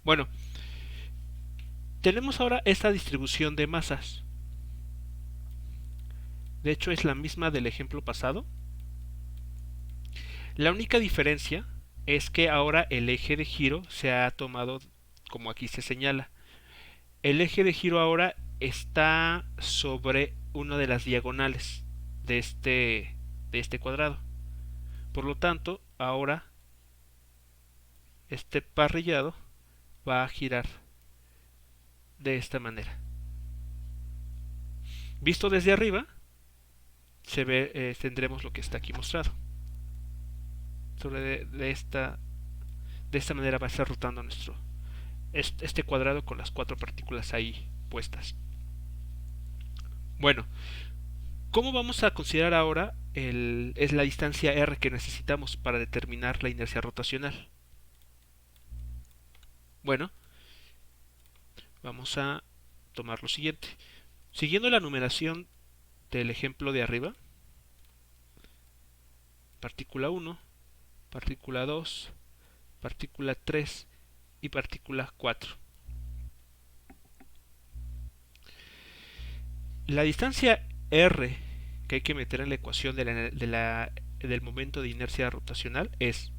Bueno, tenemos ahora esta distribución de masas. De hecho, es la misma del ejemplo pasado. La única diferencia es que ahora el eje de giro se ha tomado como aquí se señala. El eje de giro ahora está sobre una de las diagonales de este cuadrado. Por lo tanto, ahora este parrillado va a girar de esta manera. Visto desde arriba, tendremos lo que está aquí mostrado. De esta manera va a estar rotando este cuadrado con las cuatro partículas ahí puestas. Bueno, ¿cómo vamos a considerar ahora es la distancia r que necesitamos para determinar la inercia rotacional? Bueno, vamos a tomar lo siguiente. Siguiendo la numeración del ejemplo de arriba, partícula 1, partícula 2, partícula 3 y partícula 4. La distancia r que hay que meter en la ecuación del momento de inercia rotacional es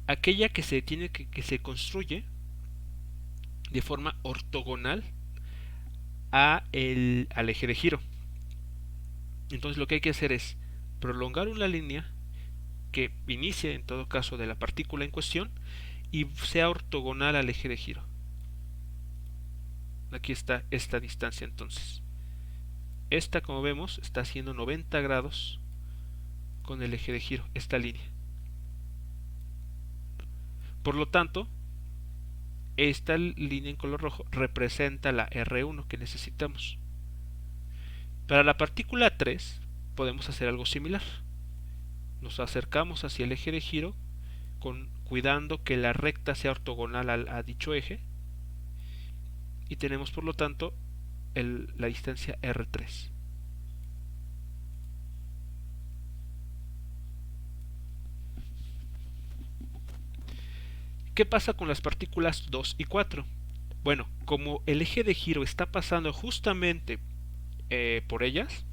aquella que se construye de forma ortogonal al eje de giro. Entonces lo que hay que hacer es prolongar una línea que inicie en todo caso de la partícula en cuestión y sea ortogonal al eje de giro. Aquí está esta distancia entonces. Esta, como vemos, está haciendo 90 grados con el eje de giro, esta línea. Por lo tanto, esta línea en color rojo representa la R1 que necesitamos. Para la partícula 3 podemos hacer algo similar. Nos acercamos hacia el eje de giro cuidando que la recta sea ortogonal a dicho eje y tenemos por lo tanto la distancia R3. ¿Qué pasa con las partículas 2 y 4? Bueno, como el eje de giro está pasando justamente por ellas,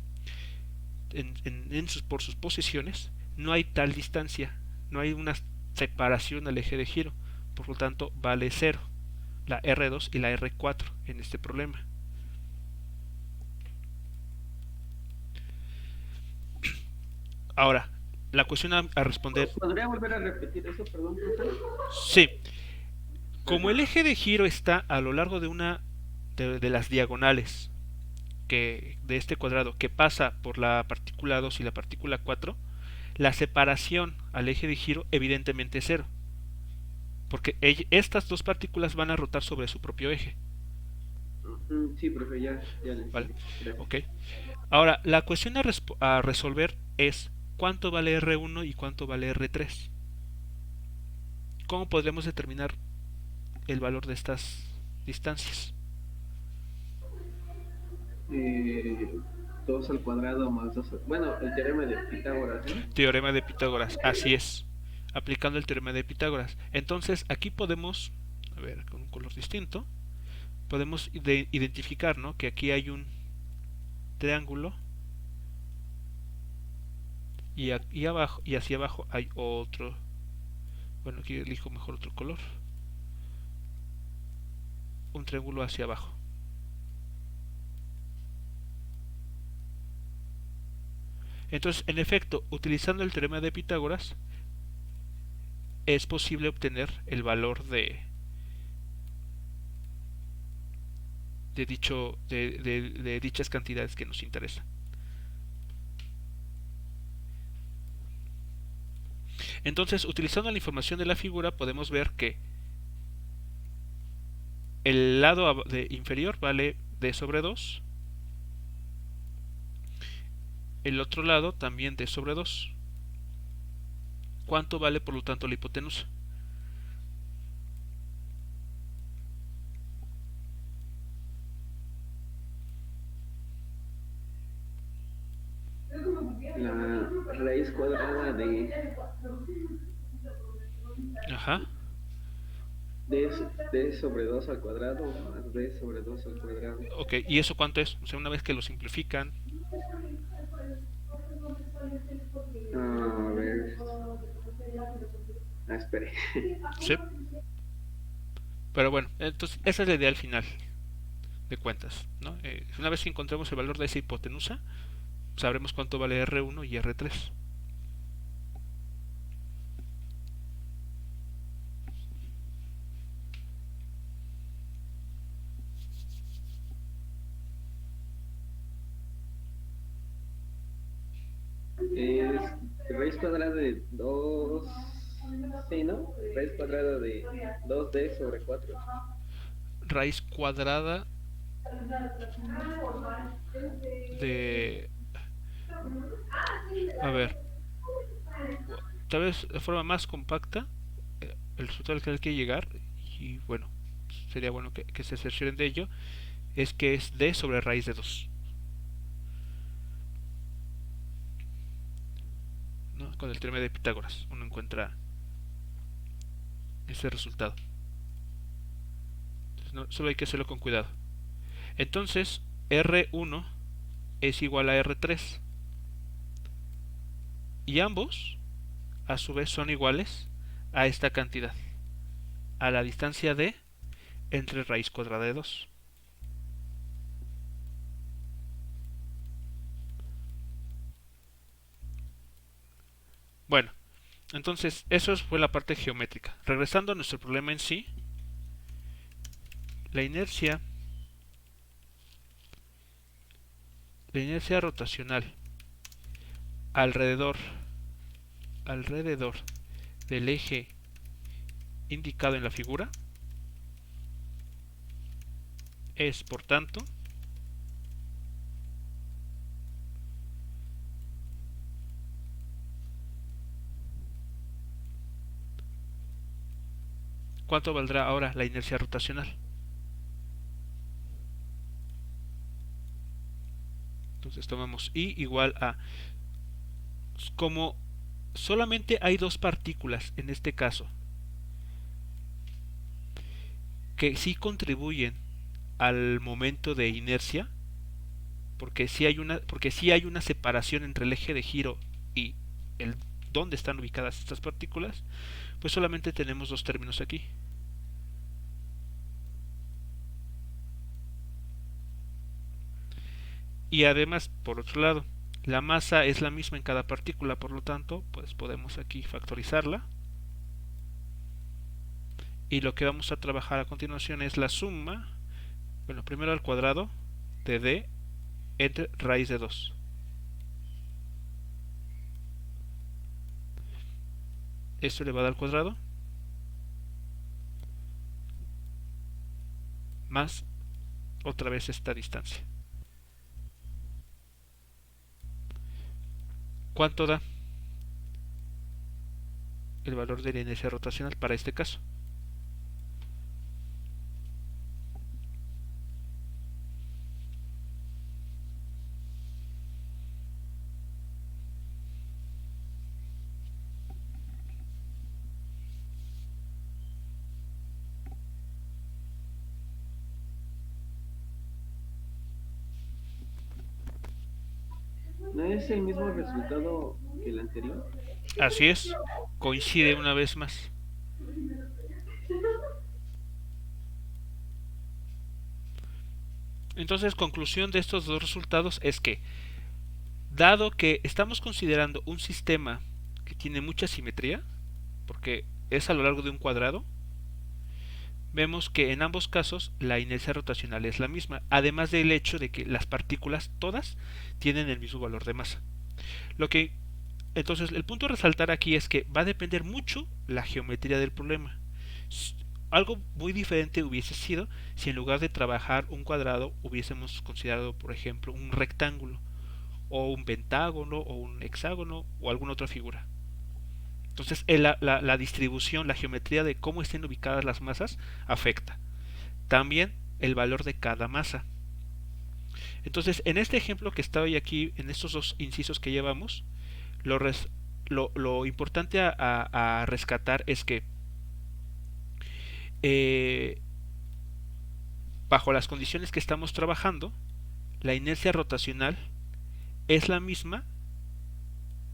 por sus posiciones, no hay tal distancia, no hay una separación al eje de giro, por lo tanto vale 0, la R2 y la R4 en este problema. Ahora, la cuestión a responder, ¿Podría volver a repetir eso, perdón, profe? sí, como el eje de giro está a lo largo de una de las diagonales de este cuadrado que pasa por la partícula 2 y la partícula 4, la separación al eje de giro evidentemente es cero, porque estas dos partículas van a rotar sobre su propio eje. Sí, profe, ya lo ¿Vale? entendí. Gracias. Ok. Ahora, la cuestión a resolver es cuánto vale R1 y cuánto vale R3. ¿Cómo podremos determinar el valor de estas distancias? Eh, 2 al cuadrado más 2 bueno, el teorema de Pitágoras, ¿no? Teorema de Pitágoras, así es. Aplicando el teorema de Pitágoras. Entonces, aquí podemos, a ver, con un color distinto, podemos identificar, ¿no? Que aquí hay un triángulo y abajo y hacia abajo hay otro. Bueno, aquí elijo mejor otro color. Un triángulo hacia abajo. Entonces, en efecto, utilizando el teorema de Pitágoras, es posible obtener el valor de dichas cantidades que nos interesan. Entonces, utilizando la información de la figura, podemos ver que el lado inferior vale d sobre 2, el otro lado también d sobre 2. ¿Cuánto vale por lo tanto la hipotenusa? La raíz cuadrada de Ajá. d sobre 2 al cuadrado más d sobre 2 al cuadrado. Ok, ¿y eso cuánto es? O sea, una vez que lo simplifican. A ver. Espere. Sí. Pero bueno, entonces esa es la idea al final de cuentas, ¿no? Una vez que encontremos el valor de esa hipotenusa, sabremos cuánto vale R1 y R3. Es raíz cuadrada de 2. Sí, ¿no? Raíz cuadrada de 2d sobre 4. Raíz cuadrada de... A ver, tal vez de forma más compacta, el resultado al que hay que llegar, y bueno, sería bueno que se cercioren de ello, es que es d sobre raíz de 2, ¿no? Con el teorema de Pitágoras uno encuentra ese resultado. Entonces, no, solo hay que hacerlo con cuidado. Entonces, R1 es igual a R3 y ambos a su vez son iguales a esta cantidad, a la distancia d entre raíz cuadrada de 2. Bueno, entonces eso fue la parte geométrica. Regresando a nuestro problema en sí, la inercia, la inercia rotacional alrededor, alrededor del eje indicado en la figura es, por tanto, ¿cuánto valdrá ahora la inercia rotacional? Entonces tomamos I igual a, como solamente hay dos partículas en este caso que sí contribuyen al momento de inercia, porque sí hay una separación entre el eje de giro y el dónde están ubicadas estas partículas, pues solamente tenemos dos términos aquí. Y además, por otro lado, la masa es la misma en cada partícula, por lo tanto, pues podemos aquí factorizarla. Y lo que vamos a trabajar a continuación es la suma, bueno, primero al cuadrado de d entre raíz de 2. Esto elevado al cuadrado más otra vez esta distancia. ¿Cuánto da el valor de la inercia rotacional para este caso? ¿No es el mismo resultado que el anterior? Así es, coincide una vez más. Entonces, conclusión de estos dos resultados es que, dado que estamos considerando un sistema que tiene mucha simetría, porque es a lo largo de un cuadrado, vemos que en ambos casos la inercia rotacional es la misma, además del hecho de que las partículas todas tienen el mismo valor de masa. Lo que entonces el punto a resaltar aquí es que va a depender mucho la geometría del problema. Algo muy diferente hubiese sido si en lugar de trabajar un cuadrado hubiésemos considerado, por ejemplo, un rectángulo o un pentágono o un hexágono o alguna otra figura. Entonces la distribución, la geometría de cómo estén ubicadas las masas afecta. También el valor de cada masa. Entonces, en este ejemplo que está hoy aquí, en estos dos incisos que llevamos, lo importante a rescatar es que eh, bajo las condiciones que estamos trabajando, la inercia rotacional es la misma,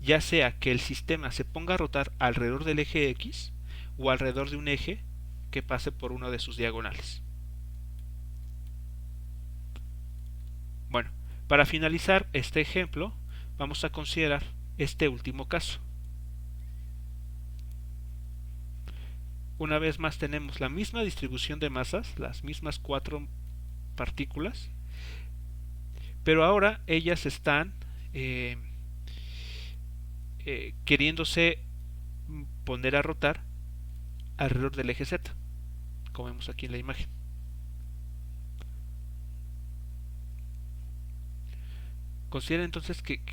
ya sea que el sistema se ponga a rotar alrededor del eje X o alrededor de un eje que pase por una de sus diagonales. Bueno, para finalizar este ejemplo, vamos a considerar este último caso. Una vez más tenemos la misma distribución de masas, las mismas 4 partículas, pero ahora ellas están queriéndose poner a rotar alrededor del eje Z, como vemos aquí en la imagen. Considera entonces que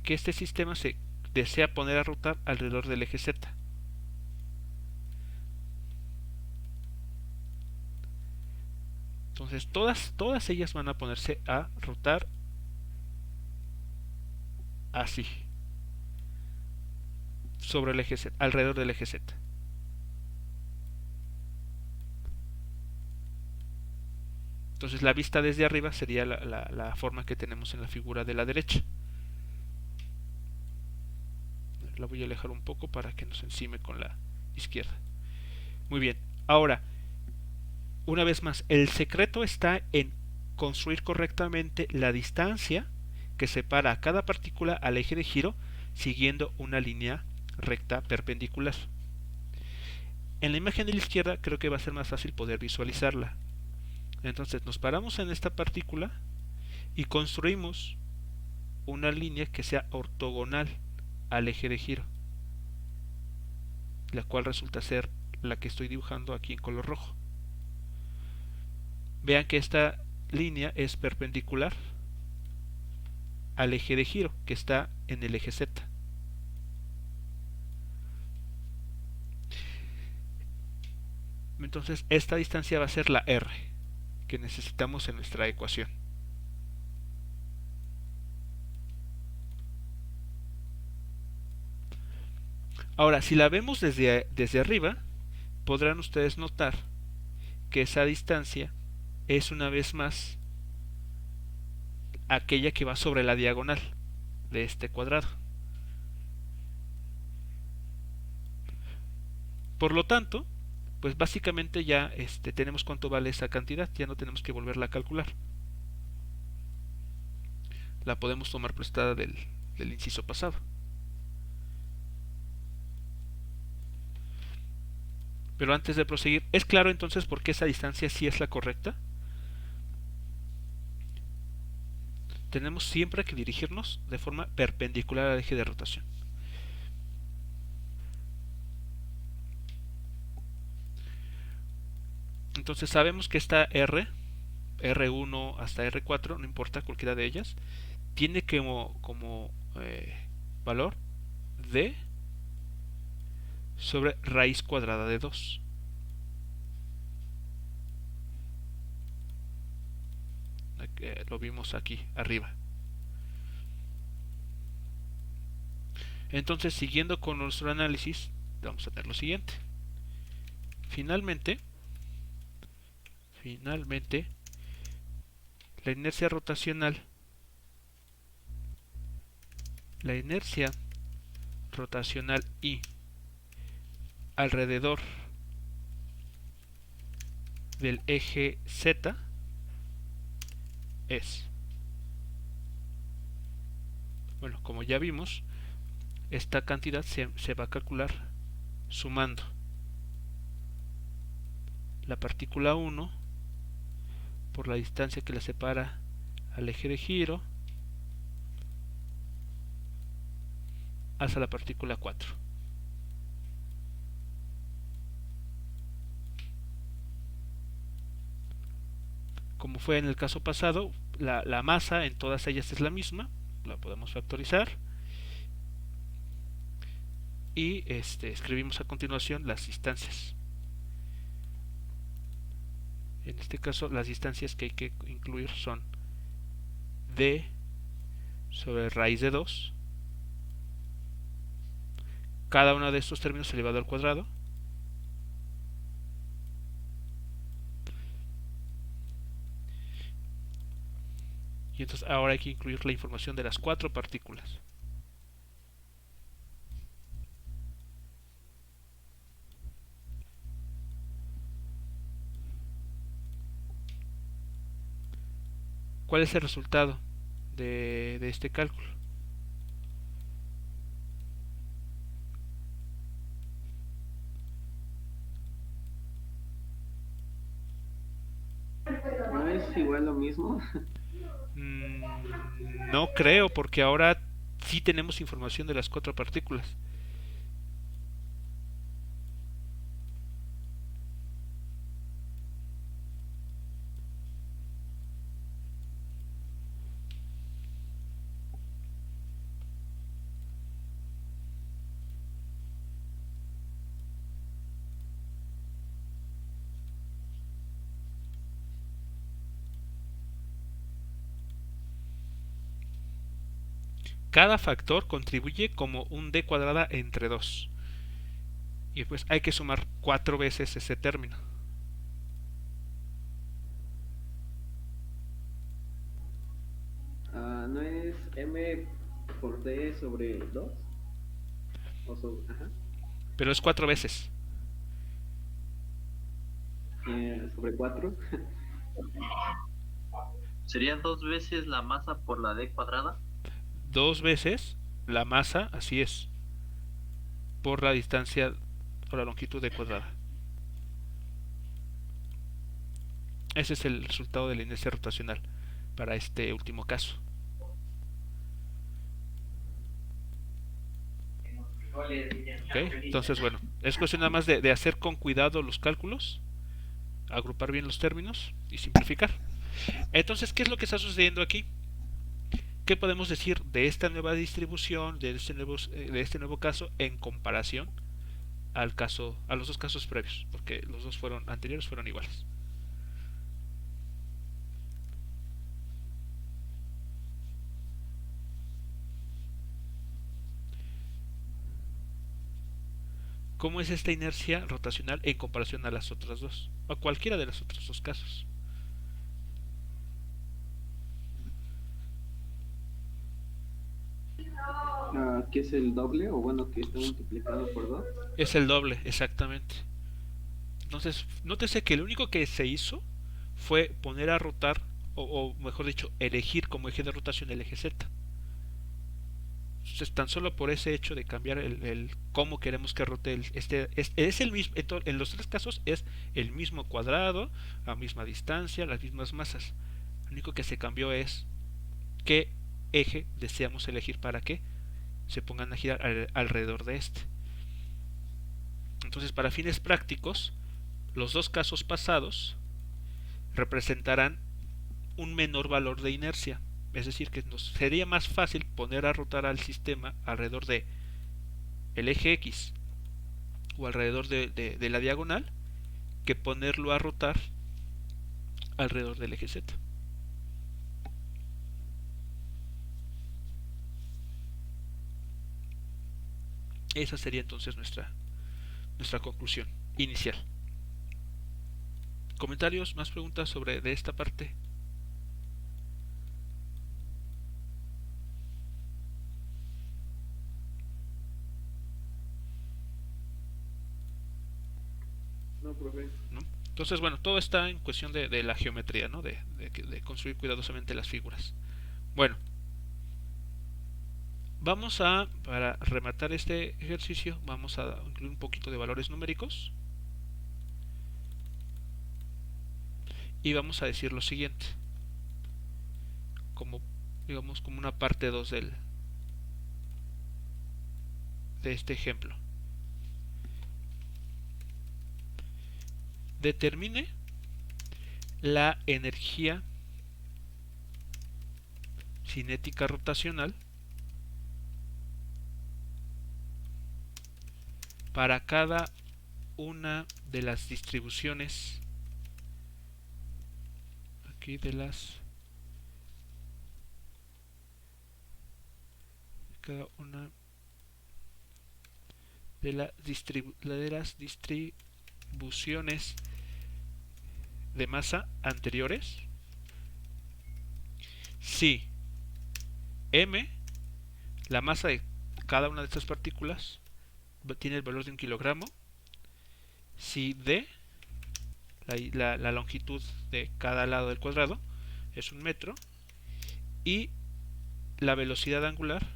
este sistema se desea poner a rotar alrededor del eje Z. Entonces todas ellas van a ponerse a rotar así, sobre el eje Z, alrededor del eje Z. Entonces la vista desde arriba sería la forma que tenemos en la figura de la derecha. La voy a alejar un poco para que nos encime con la izquierda. Muy bien. Ahora, una vez más, el secreto está en construir correctamente la distancia que separa a cada partícula al eje de giro siguiendo una línea recta perpendicular. En la imagen de la izquierda creo que va a ser más fácil poder visualizarla. Entonces nos paramos en esta partícula y construimos una línea que sea ortogonal al eje de giro, la cual resulta ser la que estoy dibujando aquí en color rojo. Vean que esta línea es perpendicular al eje de giro que está en el eje Z. Entonces esta distancia va a ser la R que necesitamos en nuestra ecuación. Ahora, si la vemos desde arriba, podrán ustedes notar que esa distancia es una vez más aquella que va sobre la diagonal de este cuadrado. Por lo tanto, pues básicamente ya tenemos cuánto vale esa cantidad, ya no tenemos que volverla a calcular. La podemos tomar prestada del inciso pasado. Pero antes de proseguir, ¿es claro entonces por qué esa distancia sí es la correcta? Tenemos siempre que dirigirnos de forma perpendicular al eje de rotación. Entonces sabemos que esta R1 hasta R4, no importa cualquiera de ellas, tiene como valor D sobre raíz cuadrada de 2. Lo vimos aquí arriba. Entonces, siguiendo con nuestro análisis, vamos a tener lo siguiente. Finalmente, la inercia rotacional I alrededor del eje Z es, bueno, como ya vimos, esta cantidad se va a calcular sumando la partícula 1 por la distancia que la separa al eje de giro hasta la partícula 4. Como fue en el caso pasado, la masa en todas ellas es la misma, la podemos factorizar y escribimos a continuación las distancias. En este caso las distancias que hay que incluir son D sobre raíz de 2, cada uno de estos términos elevado al cuadrado, Y entonces ahora hay que incluir la información de las 4 partículas. ¿Cuál es el resultado de este cálculo? ¿No es igual lo mismo? No creo, porque ahora sí tenemos información de las 4 partículas. Cada factor contribuye como un d cuadrada entre 2. Y pues hay que sumar 4 veces ese término. ¿No es m por d sobre 2? Ajá. Pero es 4 veces. Sobre 4. ¿Sería 2 veces la masa por la d cuadrada? 2 veces la masa, así es, por la distancia o la longitud d cuadrada. Ese es el resultado de la inercia rotacional para este último caso. ¿Okay? Entonces, bueno, es cuestión nada más de hacer con cuidado los cálculos, agrupar bien los términos y simplificar. Entonces, ¿qué es lo que está sucediendo aquí? ¿Qué podemos decir de esta nueva distribución, de este nuevo caso en comparación a los dos casos previos? Porque los dos anteriores fueron iguales. ¿Cómo es esta inercia rotacional en comparación a las otras dos? O a cualquiera de los otros dos casos. Que es el doble, o bueno, que está multiplicado por 2. Es el doble, exactamente. Entonces, nótese que lo único que se hizo fue poner a rotar, o mejor dicho, elegir como eje de rotación el eje Z. Entonces, tan solo por ese hecho de cambiar el cómo queremos que rote es el mismo, en los 3 casos es el mismo cuadrado, la misma distancia, las mismas masas. Lo único que se cambió es qué eje deseamos elegir para que se pongan a girar alrededor de este. Entonces, para fines prácticos, los dos casos pasados representarán un menor valor de inercia. Es decir, que nos sería más fácil poner a rotar al sistema alrededor de el eje X o alrededor de la diagonal que ponerlo a rotar alrededor del eje Z. Esa sería entonces nuestra conclusión inicial. ¿Comentarios, más preguntas sobre de esta parte? No, profe. ¿No? Entonces, bueno, todo está en cuestión de la geometría, ¿no? De construir cuidadosamente las figuras. Bueno, para rematar este ejercicio, vamos a incluir un poquito de valores numéricos. Y vamos a decir lo siguiente. Como, digamos, como una parte 2 de este ejemplo. Determine la energía cinética rotacional para cada una de las distribuciones aquí cada una de las distribuciones de masa anteriores si m, la masa de cada una de estas partículas, tiene el valor de 1 kilogramo, si d, la longitud de cada lado del cuadrado, es 1 metro, y la velocidad angular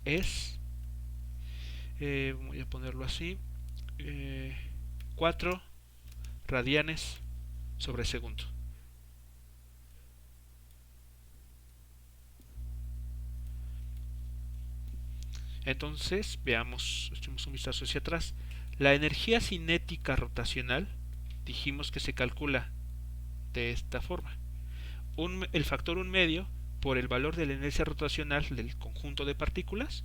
es, voy a ponerlo así, 4 radianes sobre segundo. Entonces, veamos, echemos un vistazo hacia atrás. La energía cinética rotacional dijimos que se calcula de esta forma. El factor 1/2 por el valor de la inercia rotacional del conjunto de partículas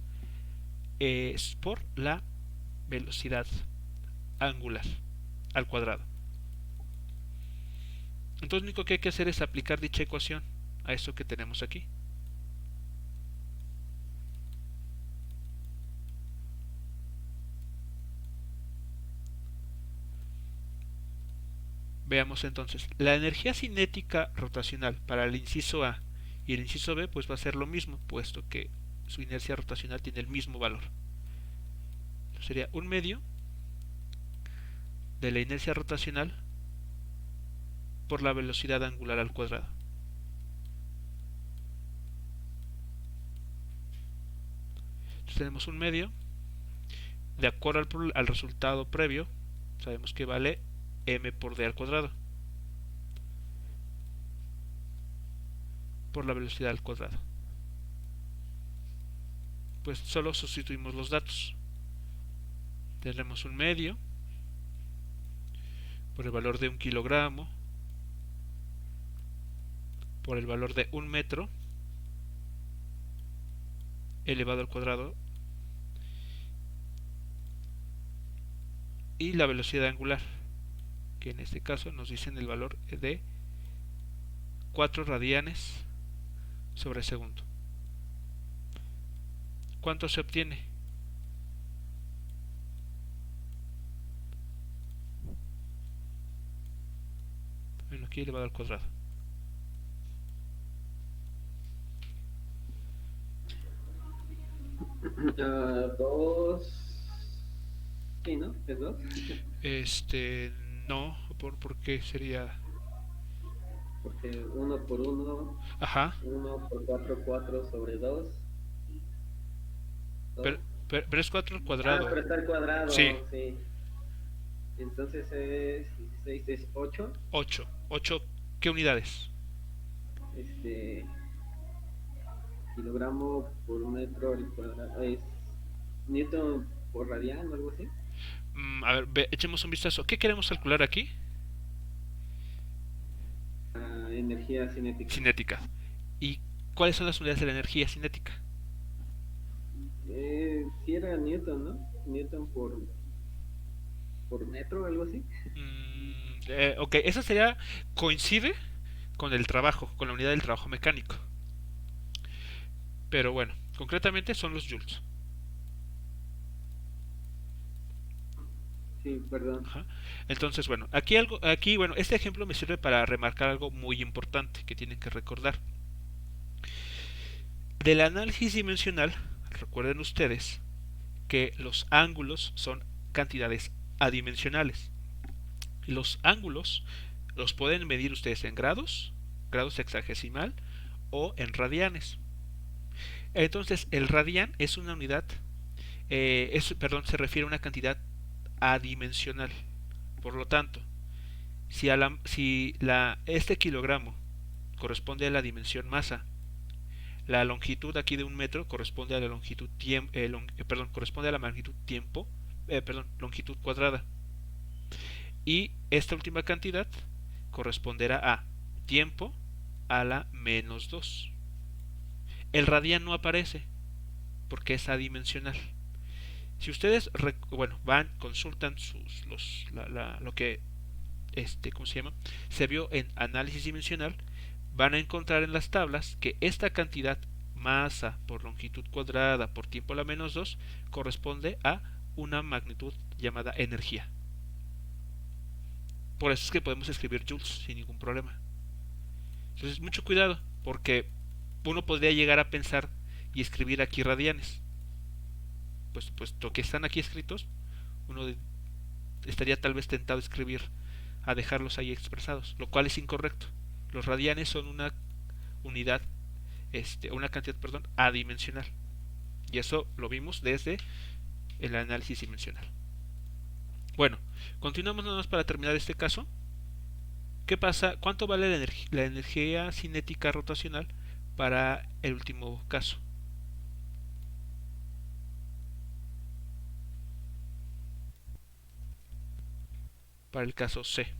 es por la velocidad angular al cuadrado. Entonces lo único que hay que hacer es aplicar dicha ecuación a esto que tenemos aquí. Veamos entonces, la energía cinética rotacional para el inciso A y el inciso B pues va a ser lo mismo, puesto que su inercia rotacional tiene el mismo valor. Entonces sería 1/2 de la inercia rotacional por la velocidad angular al cuadrado. Entonces tenemos 1/2, de acuerdo al resultado previo, sabemos que vale m por d al cuadrado, por la velocidad al cuadrado. Pues solo sustituimos los datos. Tendremos 1/2 por el valor de 1 kilogramo por el valor de 1 metro elevado al cuadrado, y la velocidad angular, que en este caso nos dicen el valor de 4 radianes sobre segundo. ¿Cuánto se obtiene? Bueno, aquí elevado al cuadrado. Dos. Sí, ¿no? ¿Es 2? No, ¿por qué sería? Porque 1 por 1, Ajá. 1 por 4, 4 sobre 2. Pero es 4 al cuadrado. Pero está al cuadrado, Sí. sí. Entonces es 16, es 8. 8. ¿Qué unidades? Kilogramo por metro al cuadrado. Es newton por radian o algo así. A ver, echemos un vistazo. ¿Qué queremos calcular aquí? Energía cinética. Cinética. ¿Y cuáles son las unidades de la energía cinética? Si era newton, ¿no? Newton por metro o algo así. Ok, esa coincide con el trabajo, con la unidad del trabajo mecánico. Pero bueno, concretamente son los joules. Sí, perdón. Ajá. Entonces, bueno, aquí, bueno, este ejemplo me sirve para remarcar algo muy importante que tienen que recordar. Del análisis dimensional, recuerden ustedes que los ángulos son cantidades adimensionales. Los ángulos los pueden medir ustedes en grados sexagesimal o en radianes. Entonces, el radian es una unidad, se refiere a una cantidad adimensional. Por lo tanto, si este kilogramo corresponde a la dimensión masa, la longitud aquí de 1 metro corresponde a la longitud corresponde a la magnitud tiempo, longitud cuadrada. Y esta última cantidad corresponderá a tiempo a la -2. El radian no aparece porque es adimensional. Si ustedes consultan lo que ¿cómo se llama? Se vio en análisis dimensional, van a encontrar en las tablas que esta cantidad masa por longitud cuadrada por tiempo a la -2 corresponde a una magnitud llamada energía. Por eso es que podemos escribir joules sin ningún problema. Entonces, mucho cuidado, porque uno podría llegar a pensar y escribir aquí radianes. Pues puesto que están aquí escritos, uno estaría tal vez tentado a escribir, a dejarlos ahí expresados, lo cual es incorrecto. Los radianes son una unidad, una cantidad, perdón, adimensional. Y eso lo vimos desde el análisis dimensional. Bueno, continuamos nada más para terminar este caso. ¿Qué pasa? ¿Cuánto vale la energía cinética rotacional para el último caso? Para el caso C.